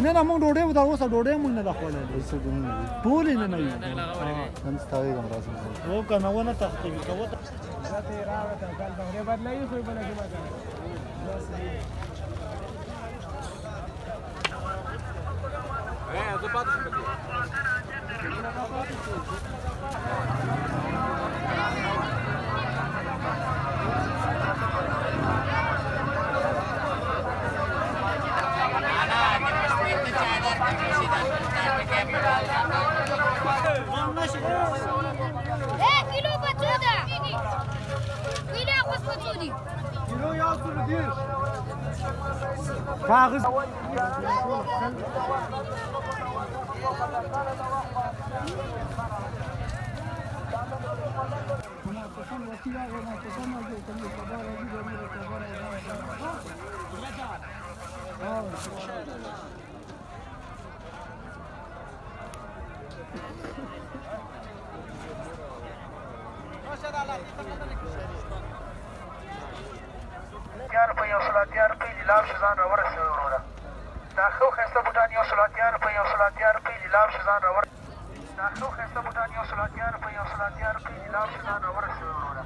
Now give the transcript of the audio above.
نه نه موږ ډوډۍ دا اوس ډوډۍ موږ نه دا خوړلې ټول نه نه یو نن ستاسو کوم راځي او کنه ونه تخته کوو ته ذاته راغله کال دغه بدلای خو بل کې ما زه پاتې كيلو بطوطة كيلو أخوص بطوطي كيلو ياكل دير کاغذ په یو سل اتیا روپۍ لیلام شو ځان راورسوي وروره دا ښه ښایسته بوټان یو سل اتیا روپۍ لیلام شو ځان راورسوي وروره